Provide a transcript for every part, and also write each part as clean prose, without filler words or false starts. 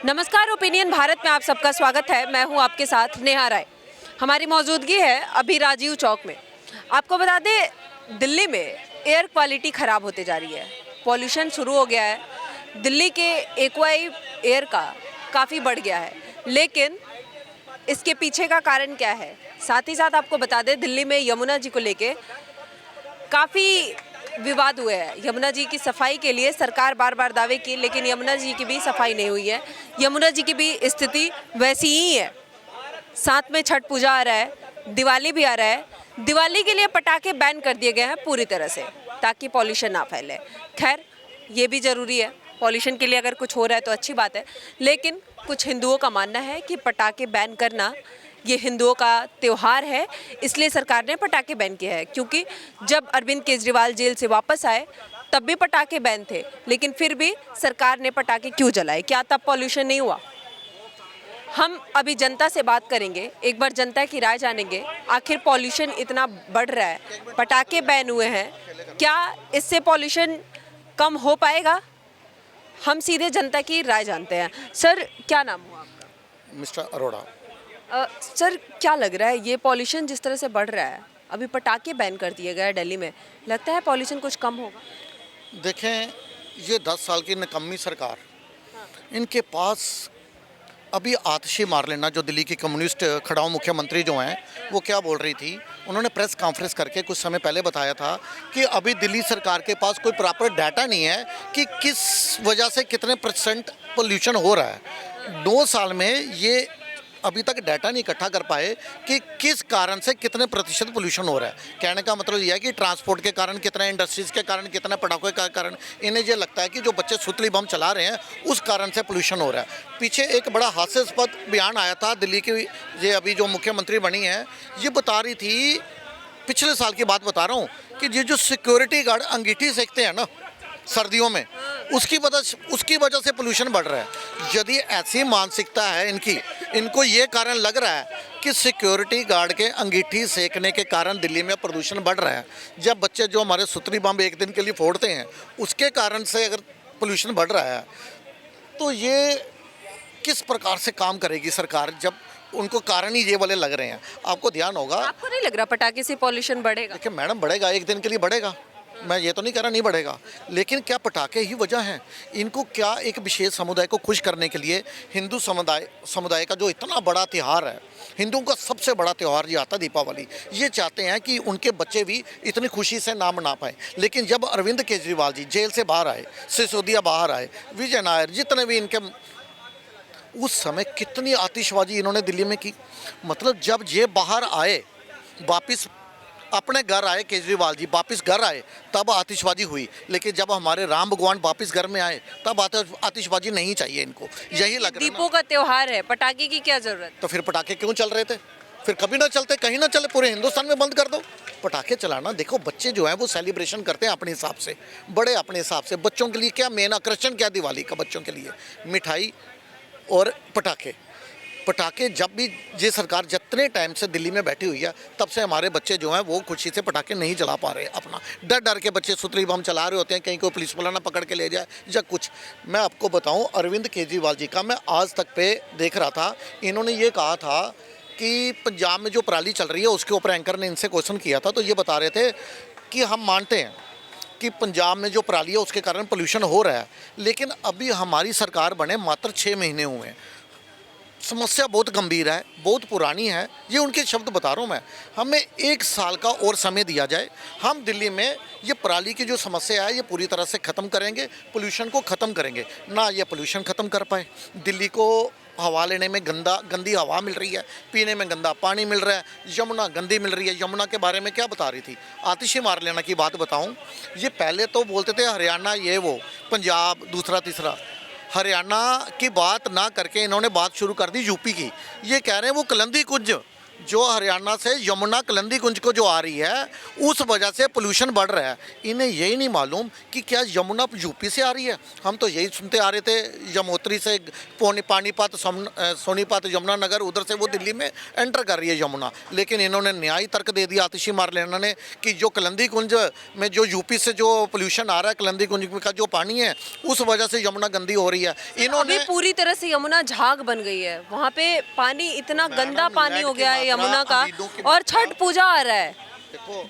नमस्कार, ओपिनियन भारत में आप सबका स्वागत है। मैं हूं आपके साथ नेहा राय। हमारी मौजूदगी है अभी राजीव चौक में। आपको बता दें, दिल्ली में एयर क्वालिटी ख़राब होते जा रही है, पॉल्यूशन शुरू हो गया है। दिल्ली के एक्वाई एयर का काफ़ी बढ़ गया है, लेकिन इसके पीछे का कारण क्या है? साथ ही साथ आपको बता दें, दिल्ली में यमुना जी को लेके काफ़ी विवाद हुए हैं। यमुना जी की सफाई के लिए सरकार बार बार दावे की, लेकिन यमुना जी की भी सफाई नहीं हुई है। यमुना जी की भी स्थिति वैसी ही है। साथ में छठ पूजा आ रहा है, दिवाली भी आ रहा है। दिवाली के लिए पटाखे बैन कर दिए गए हैं पूरी तरह से, ताकि पॉल्यूशन ना फैले। खैर, ये भी ज़रूरी है। पॉल्यूशन के लिए अगर कुछ हो रहा है तो अच्छी बात है, लेकिन कुछ हिंदुओं का मानना है कि पटाखे बैन करना ये हिंदुओं का त्यौहार है, इसलिए सरकार ने पटाखे बैन किया है। क्योंकि जब अरविंद केजरीवाल जेल से वापस आए तब भी पटाखे बैन थे, लेकिन फिर भी सरकार ने पटाखे क्यों जलाए? क्या तब पॉल्यूशन नहीं हुआ? हम अभी जनता से बात करेंगे, एक बार जनता की राय जानेंगे। आखिर पॉल्यूशन इतना बढ़ रहा है, पटाखे बैन हुए हैं, क्या इससे पॉल्यूशन कम हो पाएगा? हम सीधे जनता की राय जानते हैं। सर, क्या नाम हुआ आपका? मिस्टर अरोड़ा। सर, क्या लग रहा है, ये पॉल्यूशन जिस तरह से बढ़ रहा है, अभी पटाखे बैन कर दिए गए हैं दिल्ली में, लगता है पॉल्यूशन कुछ कम होगा? देखें, ये 10 साल की निकम्मी सरकार, इनके पास अभी आतिशी मार लेना। जो दिल्ली की कम्युनिस्ट खड़ाऊ मुख्यमंत्री जो हैं, वो क्या बोल रही थी, उन्होंने प्रेस कॉन्फ्रेंस करके कुछ समय पहले बताया था कि अभी दिल्ली सरकार के पास कोई प्रॉपर डाटा नहीं है कि किस वजह से कितने % पोल्यूशन हो रहा है। 2 साल में ये अभी तक डाटा नहीं इकट्ठा कर पाए कि किस कारण से कितने % पोल्यूशन हो रहा है। कहने का मतलब यह है कि ट्रांसपोर्ट के कारण कितना, इंडस्ट्रीज़ के कारण कितना, पटाखों के कारण। इन्हें ये लगता है कि जो बच्चे सुतली बम चला रहे हैं उस कारण से पोल्यूशन हो रहा है। पीछे एक बड़ा हास्यास्पद बयान आया था दिल्ली की, ये अभी जो मुख्यमंत्री बनी है, ये बता रही थी, पिछले साल की बात बता रहा हूँ, कि ये जो सिक्योरिटी गार्ड अंगीठी सेकते हैं ना सर्दियों में, उसकी वजह से पोल्यूशन बढ़ रहा है। यदि ऐसी मानसिकता है इनको ये कारण लग रहा है कि सिक्योरिटी गार्ड के अंगीठी सेकने के कारण दिल्ली में प्रदूषण बढ़ रहा है, जब बच्चे जो हमारे सुतली बम एक दिन के लिए फोड़ते हैं उसके कारण से अगर पोल्यूशन बढ़ रहा है, तो ये किस प्रकार से काम करेगी सरकार, जब उनको कारण ही ये वाले लग रहे हैं? आपको ध्यान होगा। आपको नहीं लग रहा पटाखे से पॉल्यूशन बढ़ेगा? देखिए मैडम, बढ़ेगा, एक दिन के लिए बढ़ेगा, मैं ये तो नहीं कह रहा नहीं बढ़ेगा, लेकिन क्या पटाखे ही वजह हैं? इनको क्या एक विशेष समुदाय को खुश करने के लिए, हिंदू समुदाय का जो इतना बड़ा त्यौहार है, हिंदुओं का सबसे बड़ा त्यौहार ये आता दीपावली, ये चाहते हैं कि उनके बच्चे भी इतनी खुशी से ना मना पाएँ। लेकिन जब अरविंद केजरीवाल जी जेल से बाहर आए, सिसोदिया बाहर आए, विजय नायर, जितने भी इनके, उस समय कितनी आतिशबाजी इन्होंने दिल्ली में की। मतलब जब ये बाहर आए, वापिस अपने घर आए, केजरीवाल जी वापस घर आए, तब आतिशबाजी हुई। लेकिन जब हमारे राम भगवान वापस घर में आए, तब आतिशबाजी नहीं चाहिए इनको, यही लग रहा है। दीपों का त्योहार है, पटाखे की क्या जरूरत? तो फिर पटाखे क्यों चल रहे थे? फिर कभी ना चलते, कहीं ना चले, पूरे हिंदुस्तान में बंद कर दो पटाखे चलाना। देखो, बच्चे जो हैं वो सेलिब्रेशन करते हैं अपने हिसाब से, बड़े अपने हिसाब से। बच्चों के लिए क्या मेन आकर्षण क्या दिवाली का? बच्चों के लिए मिठाई और पटाखे। जब भी ये सरकार जितने टाइम से दिल्ली में बैठी हुई है, तब से हमारे बच्चे जो हैं वो खुशी से पटाखे नहीं चला पा रहे। अपना डर के बच्चे सुतली बम चला रहे होते हैं, कहीं कोई पुलिस वाला ना पकड़ के ले जाए या कुछ। मैं आपको बताऊं, अरविंद केजरीवाल जी का मैं आज तक पे देख रहा था, इन्होंने ये कहा था कि पंजाब में जो पराली चल रही है उसके ऊपर एंकर ने इनसे क्वेश्चन किया था, तो ये बता रहे थे कि हम मानते हैं कि पंजाब में जो पराली है उसके कारण पोल्यूशन हो रहा है, लेकिन अभी हमारी सरकार बने मात्र 6 महीने हुए हैं, समस्या बहुत गंभीर है, बहुत पुरानी है। ये उनके शब्द बता रहा हूँ मैं। हमें 1 साल का और समय दिया जाए, हम दिल्ली में ये पराली की जो समस्या है ये पूरी तरह से ख़त्म करेंगे, पोल्यूशन को ख़त्म करेंगे। ना ये पोल्यूशन ख़त्म कर पाए, दिल्ली को हवा लेने में गंदी हवा मिल रही है, पीने में गंदा पानी मिल रहा है, यमुना गंदी मिल रही है। यमुना के बारे में क्या बता रही थी? आतिशी मार लेना की बात बताऊँ, ये पहले तो बोलते थे हरियाणा, ये वो पंजाब, दूसरा तीसरा। हरियाणा की बात ना करके इन्होंने बात शुरू कर दी यूपी की। ये कह रहे हैं वो कलंदी कुंज जो हरियाणा से यमुना कलंदी कुंज को जो आ रही है उस वजह से पोल्यूशन बढ़ रहा है। इन्हें यही नहीं मालूम कि क्या यमुना यूपी से आ रही है। हम तो यही सुनते आ रहे थे यमोत्री से पानीपत सोनीपत यमुनानगर उधर से वो दिल्ली में एंटर कर रही है यमुना, लेकिन इन्होंने न्यायी तर्क दे दिया आतिशी मारलेना ने कि जो कलंदी कुंज में जो यूपी से जो पोल्यूशन आ रहा है, कलंदी कुंज का जो पानी है उस वजह से यमुना गंदी हो रही है। अभी पूरी तरह से यमुना झाग बन गई है, वहाँ पे पानी इतना गंदा पानी हो गया है यमुना का, और छठ पूजा आ रहा है। देखो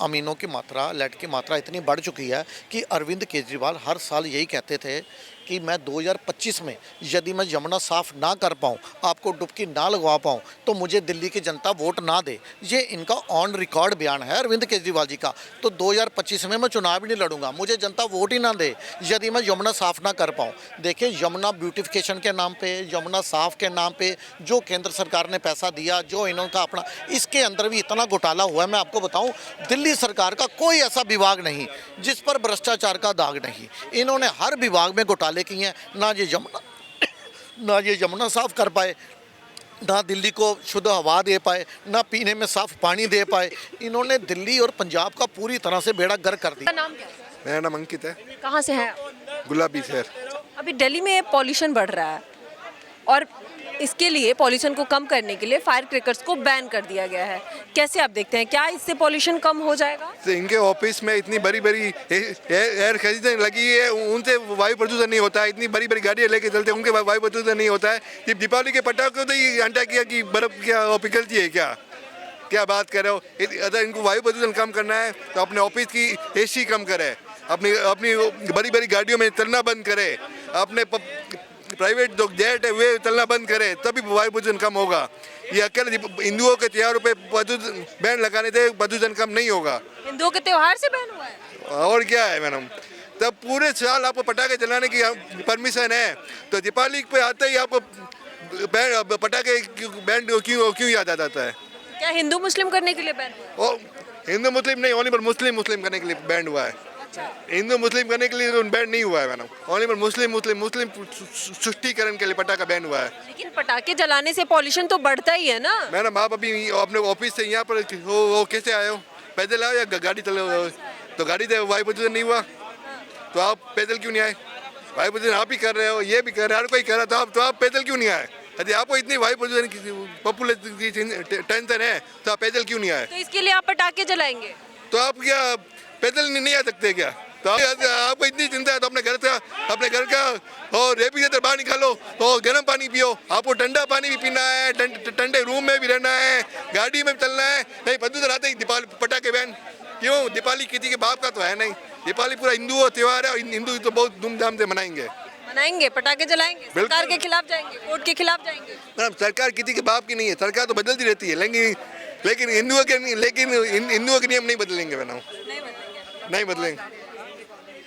अमीनों की मात्रा, लेड की मात्रा इतनी बढ़ चुकी है कि अरविंद केजरीवाल हर साल यही कहते थे कि मैं 2025 में यदि मैं यमुना साफ ना कर पाऊँ, आपको डुबकी ना लगवा पाऊँ, तो मुझे दिल्ली की जनता वोट ना दे। ये इनका ऑन रिकॉर्ड बयान है अरविंद केजरीवाल जी का। तो 2025 में मैं चुनाव ही नहीं लड़ूंगा, मुझे जनता वोट ही ना दे यदि मैं यमुना साफ ना कर पाऊँ। देखिए, यमुना ब्यूटिफिकेशन के नाम पे, यमुना साफ के नाम पे जो केंद्र सरकार ने पैसा दिया, जो इनका अपना, इसके अंदर भी इतना घोटाला हुआ है। मैं आपको बताऊँ, दिल्ली सरकार का कोई ऐसा विभाग नहीं जिस पर भ्रष्टाचार का दाग नहीं। इन्होंने हर विभाग में घोटाले किए हैं। ना ये यमुना साफ कर पाए, ना दिल्ली को शुद्ध हवा दे पाए, ना पीने में साफ पानी दे पाए। इन्होंने दिल्ली और पंजाब का पूरी तरह से बेड़ा गर्क कर दिया। नाम क्या है? मेरा नाम अंकित है। कहाँ से हैं? गुलाबी शहर। अभी दिल्ली में पॉल्यूशन बढ़ रहा है और इसके लिए पॉल्यूशन को कम करने के लिए फायर क्रैकर्स को बैन कर दिया गया है। कैसे आप देखते हैं, क्या इससे पॉल्यूशन कम हो जाएगा? तो इनके ऑफिस में इतनी बड़ी बड़ी एयर खरीदने लगी है, उनसे वायु प्रदूषण नहीं होता है। इतनी बड़ी बड़ी गाड़ियाँ लेके चलते हैं, उनके वायु प्रदूषण नहीं होता है। ये दीपावली के पटाखों तो ये अंटा किया कि बर्फ क्या पिघलती है क्या बात कर रहे हो। अगर इनको वायु प्रदूषण कम करना है तो अपने ऑफिस की एसी कम करे, अपनी बड़ी बड़ी गाड़ियों में चलना बंद करे, अपने प्राइवेट जो जेट है वे चलना बंद करे, तभी वायु प्रदूषण कम होगा। ये अकेले हिंदुओं के त्योहारों पे प्रदूषण बैन लगाने से प्रदूषण कम नहीं होगा। हिंदुओं के त्योहार से बैन हुआ है? और क्या है मैडम, तब पूरे साल आपको पटाखे जलाने की परमिशन है, तो दीपावली पे आते ही आपको पटाखे बैन क्यों याद आ जाता है? क्या हिंदू मुस्लिम करने के लिए बैन हुआ है? और हिंदू मुस्लिम नहीं, ओनली पर मुस्लिम करने के लिए बैन हुआ है। हिंदू मुस्लिम करने के लिए बैन नहीं हुआ है मैडम, ओनली पर मुस्लिम तुष्टीकरण के लिए पटाखा बैन हुआ है। लेकिन पटाखे जलाने से पॉल्यूशन तो बढ़ता ही है ना मैडम। आप अभी अपने ऑफिस से यहाँ पर वो कैसे आए हो? पैदल आए या गाड़ी चले हो? तो गाड़ी से वायु प्रदूषण नहीं हुआ तो आप पैदल क्यों नहीं आए? वायु प्रदूषण आप ही कर रहे हो, ये भी कर रहे हैं, हर कोई कर रहा, तो आप पैदल क्यों नहीं आए? यदि आपको इतनी वायु प्रदूषण की पॉपुलेशन की टेंशन है तो आप पैदल क्यों नहीं आए? तो इसके लिए आप पटाखे जलाएंगे? तो आप क्या पैदल नहीं आ सकते क्या? तो आपको इतनी चिंता है तो अपने घर का और रेफ्रिजरेटर बाहर निकालो और गर्म पानी पियो। आपको ठंडा पानी भी पीना है, ठंडे रूम में भी रहना है, गाड़ी में भी चलना है। नहीं, प्रदूषण आते ही दीपावली पटाखे बैन क्यों? दीपावली किसी के बाप का तो है नहीं, दीपावली पूरा हिंदुओं त्योहार है और हिंदू तो बहुत धूमधाम से मनाएंगे, पटाखे जलाएंगे, सरकार के खिलाफ जाएंगे, कोर्ट के खिलाफ जाएंगे। मैडम, सरकार किसी के बाप की नहीं है, सरकार तो बदलती रहती है, लेकिन हिंदुओं के नियम नहीं बदलेंगे मैडम, नहीं बदलेंगे।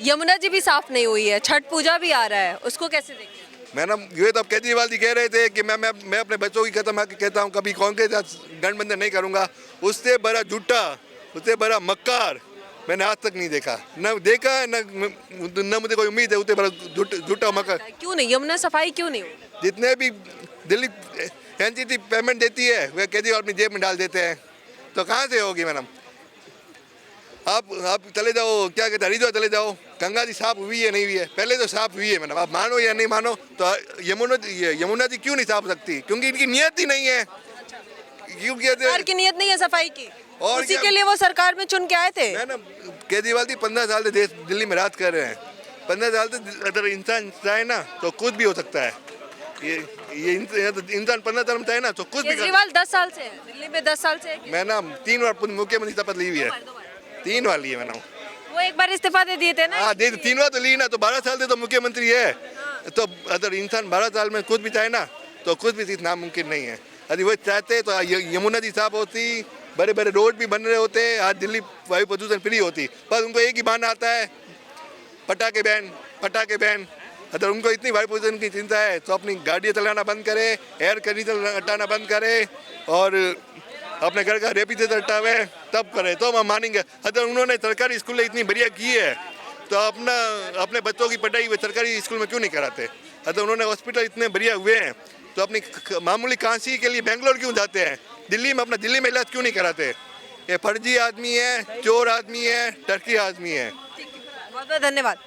यमुना जी भी साफ नहीं हुई है, छठ पूजा भी आ रहा है, उसको कैसे देखते हैं? मैडम, ये तो अब केजरीवाल जी कह रहे थे कि मैं अपने बच्चों की खत्म कहता हूँ कभी कांग्रेस के साथ गठबंधन नहीं करूँगा। उससे बड़ा झूठा, उससे बड़ा मक्कार मैंने आज तक नहीं देखा, न देखा न मुझे कोई उम्मीद है। उससे बड़ा झूठा मक्कार क्यों नहीं? यमुना सफाई क्यों नहीं हुई? जितने भी दिल्ली एनसीसी पेमेंट देती है वे केजरीवाल अपनी जेब में डाल देते हैं, तो कहाँ से होगी मैडम? आप चले जाओ, क्या कहते हैं, हरिद्वार चले जाओ, गंगा जी साफ हुई है नहीं हुई है? पहले तो साफ हुई है मैडम, आप मानो या नहीं मानो। तो यमुना जी क्यों नहीं साफ सकती? क्योंकि इनकी नियत ही नहीं है। क्योंकि सरकार की नियत नहीं है सफाई की, और उसी के लिए वो सरकार में चुन के आए थे। मैडम, केजरीवाल जी 15 साल से दिल्ली में राज कर रहे हैं। 15 साल से अगर इंसान चाहे ना तो कुछ भी हो सकता है। ये इंसान 15 साल में चाहे ना तो कुछ भी। केजरीवाल 10 साल से है दिल्ली में, 10 साल से है। मैडम 3 बार मुख्यमंत्री शपथ ली हुई है, 3 बार ली है मैडम। वो एक बार इस्तीफा दे दिए थे ना। हाँ, 3 बार तो ली ना, तो 12 साल से तो मुख्यमंत्री है। तो अगर इंसान 12 साल में कुछ भी चाहे ना तो कुछ भी चीज़ नामुमकिन नहीं है। यदि वो चाहते तो यमुना जी साफ होती, बड़े बड़े रोड भी बन रहे होते, आज दिल्ली वायु प्रदूषण फ्री होती। बस उनको एक ही बहाना आता है, पटाखे बैन। अगर उनको इतनी वायु प्रदूषण की चिंता है तो अपनी गाड़ियाँ चलाना बंद करे, एयर कंडीशनर हटाना बंद करे और अपने घर का रेफ्रिजरेटर हटावे, तब करे तो हम मानेंगे। अगर उन्होंने सरकारी स्कूलें इतनी बढ़िया की है तो अपने बच्चों की पढ़ाई वे सरकारी स्कूल में क्यों नहीं कराते? अगर उन्होंने हॉस्पिटल इतने बढ़िया हुए हैं तो अपनी मामूली खांसी के लिए बेंगलोर क्यों जाते हैं? दिल्ली में अपना दिल्ली में इलाज क्यों नहीं कराते? ये फर्जी आदमी है, चोर आदमी है, टर्की आदमी है। बहुत बहुत धन्यवाद।